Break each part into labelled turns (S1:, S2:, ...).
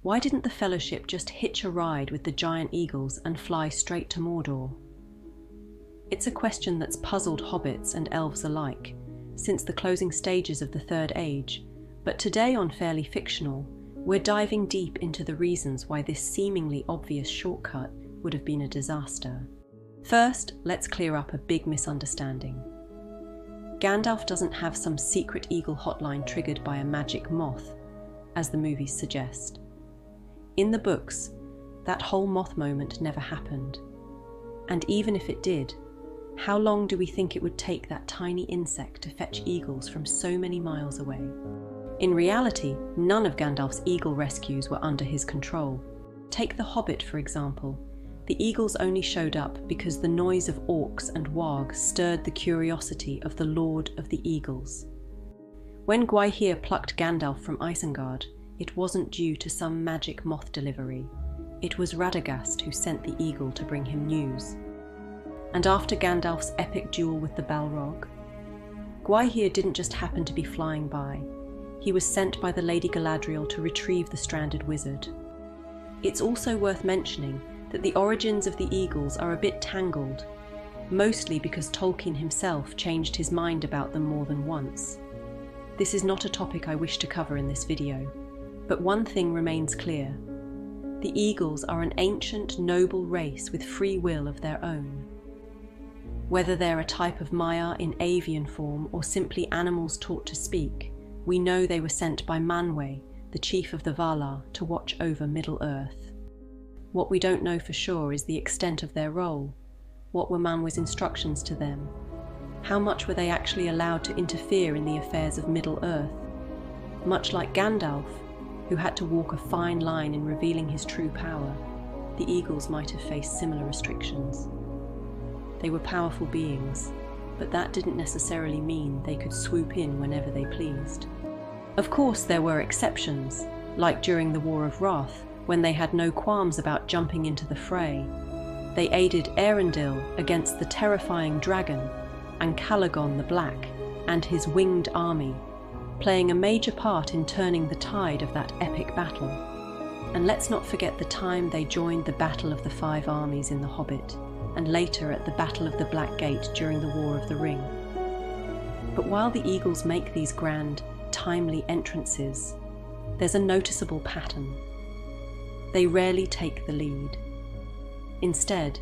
S1: Why didn't the Fellowship just hitch a ride with the giant eagles and fly straight to Mordor? It's a question that's puzzled hobbits and elves alike since the closing stages of the Third Age, but today on Fairly Fictional, we're diving deep into the reasons why this seemingly obvious shortcut would have been a disaster. First, let's clear up a big misunderstanding. Gandalf doesn't have some secret eagle hotline triggered by a magic moth, as the movies suggest. In the books, that whole moth moment never happened. And even if it did, how long do we think it would take that tiny insect to fetch eagles from so many miles away? In reality, none of Gandalf's eagle rescues were under his control. Take The Hobbit, for example. The eagles only showed up because the noise of orcs and wargs stirred the curiosity of the Lord of the Eagles. When Gwaihir plucked Gandalf from Isengard, it wasn't due to some magic moth delivery. It was Radagast who sent the eagle to bring him news. And after Gandalf's epic duel with the Balrog, Gwaihir didn't just happen to be flying by. He was sent by the Lady Galadriel to retrieve the stranded wizard. It's also worth mentioning that the origins of the eagles are a bit tangled, mostly because Tolkien himself changed his mind about them more than once. This is not a topic I wish to cover in this video, but one thing remains clear. The eagles are an ancient, noble race with free will of their own. Whether they're a type of Maiar in avian form or simply animals taught to speak, we know they were sent by Manwë, the chief of the Valar, to watch over Middle-earth. What we don't know for sure is the extent of their role. What were Manwë's instructions to them? How much were they actually allowed to interfere in the affairs of Middle-earth? Much like Gandalf, who had to walk a fine line in revealing his true power, the eagles might have faced similar restrictions. They were powerful beings, but that didn't necessarily mean they could swoop in whenever they pleased. Of course, there were exceptions, like during the War of Wrath, when they had no qualms about jumping into the fray. They aided Eärendil against the terrifying dragon, and Calagon the Black, and his winged army, playing a major part in turning the tide of that epic battle. And let's not forget the time they joined the Battle of the Five Armies in The Hobbit, and later at the Battle of the Black Gate during the War of the Ring. But while the eagles make these grand, timely entrances, there's a noticeable pattern. They rarely take the lead. Instead,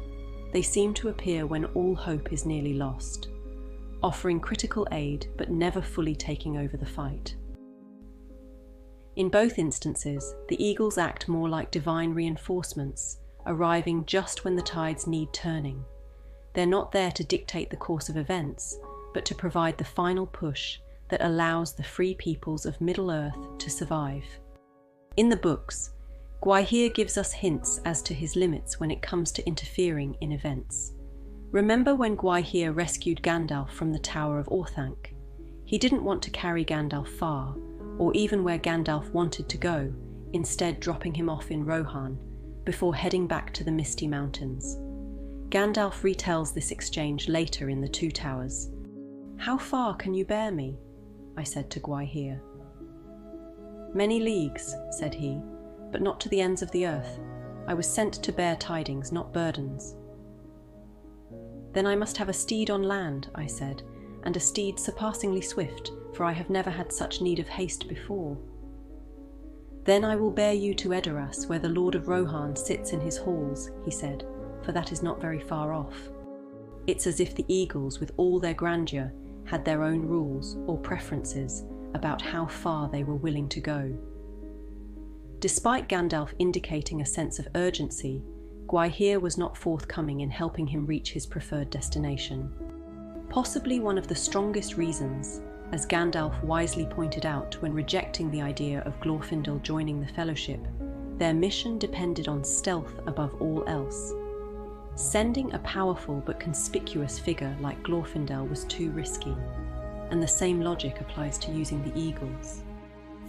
S1: they seem to appear when all hope is nearly lost, offering critical aid but never fully taking over the fight. In both instances, the eagles act more like divine reinforcements, arriving just when the tides need turning. They're not there to dictate the course of events, but to provide the final push that allows the free peoples of Middle-earth to survive. In the books, Gwaihir gives us hints as to his limits when it comes to interfering in events. Remember when Gwaihir rescued Gandalf from the Tower of Orthanc? He didn't want to carry Gandalf far, or even where Gandalf wanted to go, instead dropping him off in Rohan, before heading back to the Misty Mountains. Gandalf retells this exchange later in the Two Towers. "How far can you bear me?" I said to Gwaihir. "Many leagues," said he, "but not to the ends of the earth. I was sent to bear tidings, not burdens." "Then I must have a steed on land," I said, "and a steed surpassingly swift, for I have never had such need of haste before." "Then I will bear you to Edoras, where the Lord of Rohan sits in his halls," he said, "for that is not very far off." It's as if the eagles, with all their grandeur, had their own rules or preferences about how far they were willing to go. Despite Gandalf indicating a sense of urgency, Gwaihir was not forthcoming in helping him reach his preferred destination. Possibly one of the strongest reasons, as Gandalf wisely pointed out when rejecting the idea of Glorfindel joining the Fellowship, their mission depended on stealth above all else. Sending a powerful but conspicuous figure like Glorfindel was too risky, and the same logic applies to using the eagles.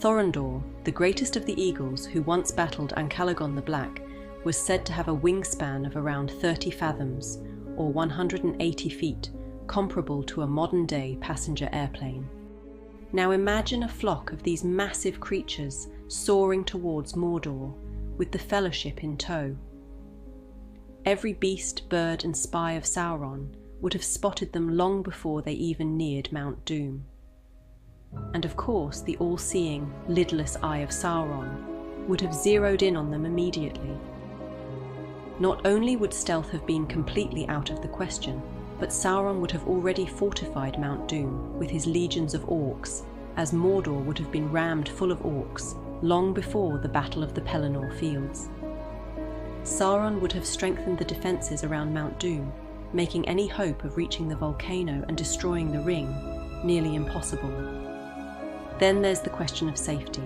S1: Thorondor, the greatest of the eagles who once battled Ancalagon the Black, was said to have a wingspan of around 30 fathoms, or 180 feet, comparable to a modern-day passenger airplane. Now imagine a flock of these massive creatures soaring towards Mordor, with the Fellowship in tow. Every beast, bird and spy of Sauron would have spotted them long before they even neared Mount Doom. And of course, the all-seeing, lidless eye of Sauron would have zeroed in on them immediately. Not only would stealth have been completely out of the question, but Sauron would have already fortified Mount Doom with his legions of orcs, as Mordor would have been rammed full of orcs long before the Battle of the Pelennor Fields. Sauron would have strengthened the defences around Mount Doom, making any hope of reaching the volcano and destroying the ring nearly impossible. Then there's the question of safety.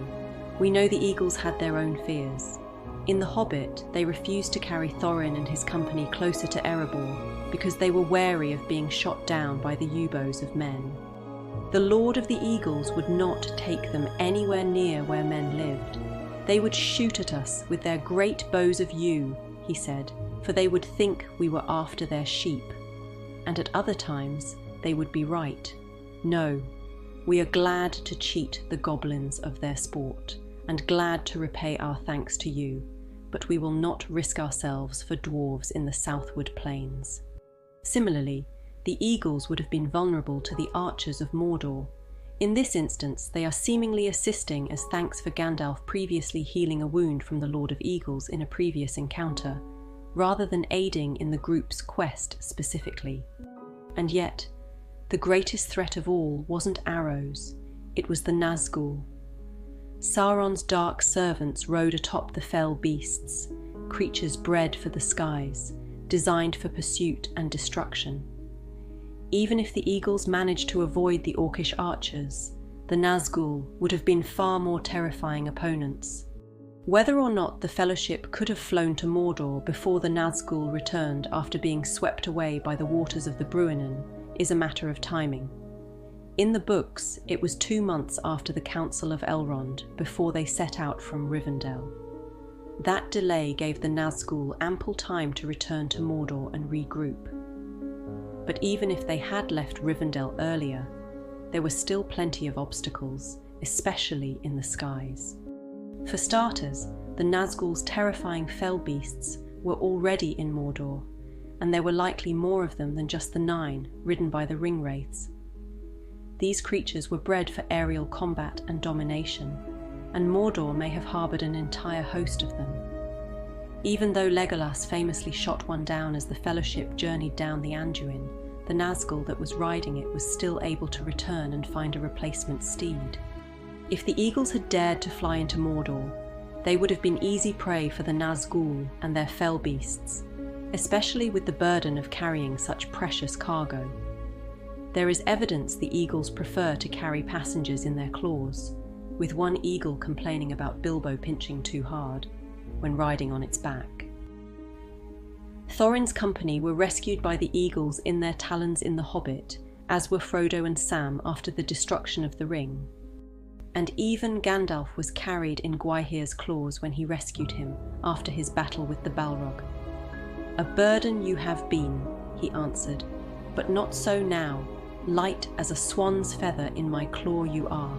S1: We know the Eagles had their own fears. In The Hobbit, they refused to carry Thorin and his company closer to Erebor because they were wary of being shot down by the yew-bows of men. The Lord of the Eagles would not take them anywhere near where men lived. They would shoot at us with their great bows of yew, he said, for they would think we were after their sheep. And at other times, they would be right. No, we are glad to cheat the goblins of their sport, and glad to repay our thanks to you, but we will not risk ourselves for dwarves in the southward plains. Similarly, the Eagles would have been vulnerable to the archers of Mordor. In this instance, they are seemingly assisting as thanks for Gandalf previously healing a wound from the Lord of Eagles in a previous encounter, rather than aiding in the group's quest specifically. And yet, the greatest threat of all wasn't arrows, it was the Nazgul. Sauron's dark servants rode atop the fell beasts, creatures bred for the skies, designed for pursuit and destruction. Even if the Eagles managed to avoid the Orcish archers, the Nazgul would have been far more terrifying opponents. Whether or not the Fellowship could have flown to Mordor before the Nazgul returned after being swept away by the waters of the Bruinen is a matter of timing. In the books, it was 2 months after the Council of Elrond before they set out from Rivendell. That delay gave the Nazgul ample time to return to Mordor and regroup. But even if they had left Rivendell earlier, there were still plenty of obstacles, especially in the skies. For starters, the Nazgul's terrifying fell beasts were already in Mordor, and there were likely more of them than just the 9 ridden by the Ringwraiths. These creatures were bred for aerial combat and domination, and Mordor may have harboured an entire host of them. Even though Legolas famously shot one down as the Fellowship journeyed down the Anduin, the Nazgul that was riding it was still able to return and find a replacement steed. If the Eagles had dared to fly into Mordor, they would have been easy prey for the Nazgul and their fell beasts, especially with the burden of carrying such precious cargo. There is evidence the Eagles prefer to carry passengers in their claws, with one eagle complaining about Bilbo pinching too hard when riding on its back. Thorin's company were rescued by the Eagles in their talons in The Hobbit, as were Frodo and Sam after the destruction of the ring. And even Gandalf was carried in Gwaihir's claws when he rescued him after his battle with the Balrog. "A burden you have been," he answered, "but not so now. Light as a swan's feather in my claw you are.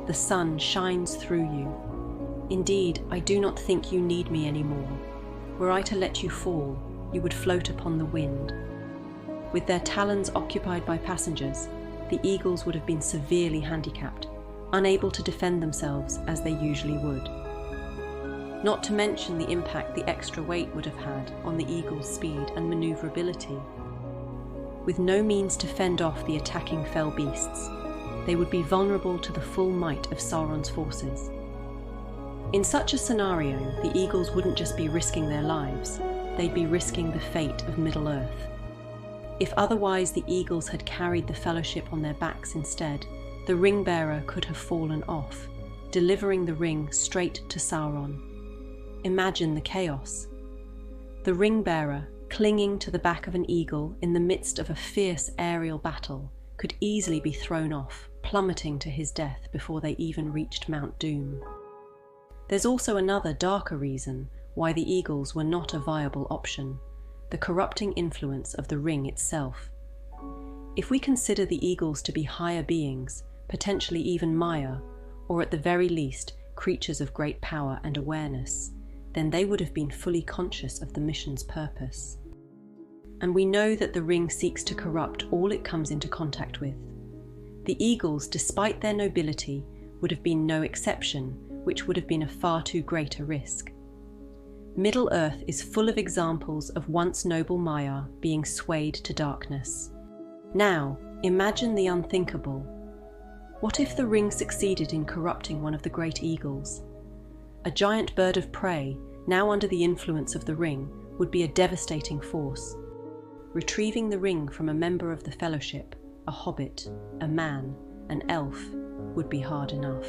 S1: The sun shines through you. Indeed, I do not think you need me any more. Were I to let you fall, you would float upon the wind." With their talons occupied by passengers, the Eagles would have been severely handicapped, unable to defend themselves as they usually would. Not to mention the impact the extra weight would have had on the Eagles' speed and manoeuvrability. With no means to fend off the attacking fell beasts, they would be vulnerable to the full might of Sauron's forces. In such a scenario, the Eagles wouldn't just be risking their lives, they'd be risking the fate of Middle-earth. If otherwise the Eagles had carried the Fellowship on their backs instead, the ring-bearer could have fallen off, delivering the ring straight to Sauron. Imagine the chaos. The ring-bearer, clinging to the back of an eagle in the midst of a fierce aerial battle, could easily be thrown off, plummeting to his death before they even reached Mount Doom. There's also another darker reason why the Eagles were not a viable option: the corrupting influence of the ring itself. If we consider the Eagles to be higher beings, potentially even Maya, or at the very least, creatures of great power and awareness, then they would have been fully conscious of the mission's purpose. And we know that the ring seeks to corrupt all it comes into contact with. The eagles, despite their nobility, would have been no exception, which would have been a far too great a risk. Middle-earth is full of examples of once noble Maya being swayed to darkness. Now, imagine the unthinkable. What if the ring succeeded in corrupting one of the great eagles? A giant bird of prey, now under the influence of the ring, would be a devastating force. Retrieving the ring from a member of the Fellowship, a hobbit, a man, an elf, would be hard enough.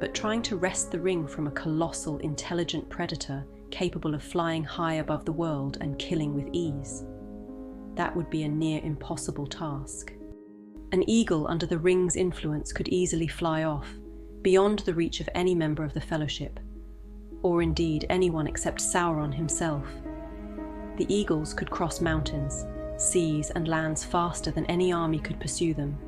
S1: But trying to wrest the ring from a colossal, intelligent predator capable of flying high above the world and killing with ease, that would be a near impossible task. An eagle under the ring's influence could easily fly off, beyond the reach of any member of the Fellowship, or indeed anyone except Sauron himself. The eagles could cross mountains, seas and lands faster than any army could pursue them,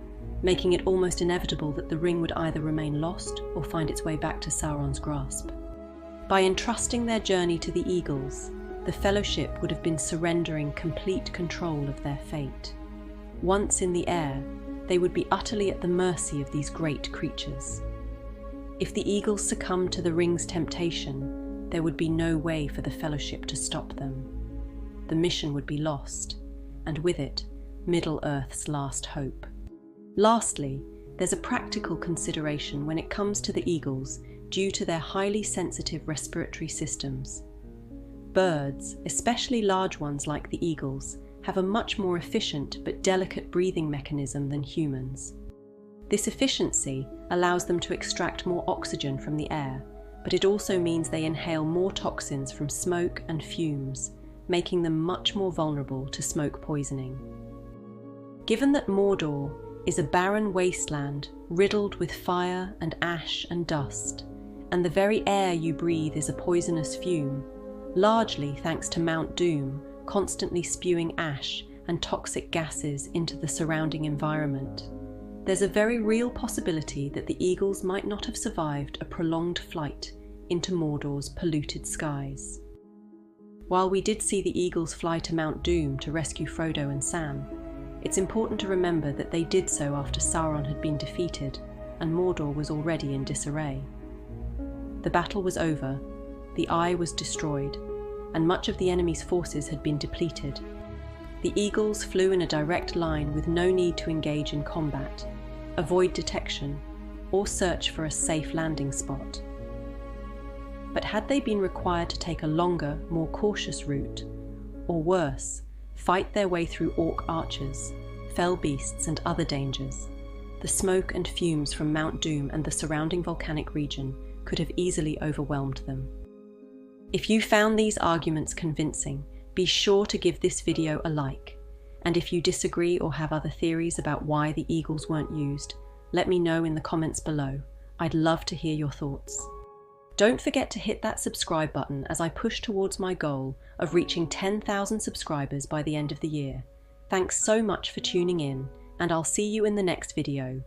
S1: making it almost inevitable that the ring would either remain lost or find its way back to Sauron's grasp. By entrusting their journey to the eagles, the Fellowship would have been surrendering complete control of their fate. Once in the air, they would be utterly at the mercy of these great creatures. If the eagles succumbed to the ring's temptation, there would be no way for the Fellowship to stop them. The mission would be lost, and with it, Middle-earth's last hope. Lastly, there's a practical consideration when it comes to the eagles due to their highly sensitive respiratory systems. Birds, especially large ones like the eagles, have a much more efficient but delicate breathing mechanism than humans. This efficiency allows them to extract more oxygen from the air, but it also means they inhale more toxins from smoke and fumes, making them much more vulnerable to smoke poisoning. Given that Mordor is a barren wasteland riddled with fire and ash and dust, and the very air you breathe is a poisonous fume, largely thanks to Mount Doom constantly spewing ash and toxic gases into the surrounding environment, there's a very real possibility that the eagles might not have survived a prolonged flight into Mordor's polluted skies. While we did see the eagles fly to Mount Doom to rescue Frodo and Sam, it's important to remember that they did so after Sauron had been defeated and Mordor was already in disarray. The battle was over, the Eye was destroyed, and much of the enemy's forces had been depleted. The eagles flew in a direct line with no need to engage in combat, avoid detection, or search for a safe landing spot. But had they been required to take a longer, more cautious route, or worse, fight their way through orc archers, fell beasts and other dangers, the smoke and fumes from Mount Doom and the surrounding volcanic region could have easily overwhelmed them. If you found these arguments convincing, be sure to give this video a like, and if you disagree or have other theories about why the eagles weren't used, let me know in the comments below. I'd love to hear your thoughts. Don't forget to hit that subscribe button as I push towards my goal of reaching 10,000 subscribers by the end of the year. Thanks so much for tuning in, and I'll see you in the next video.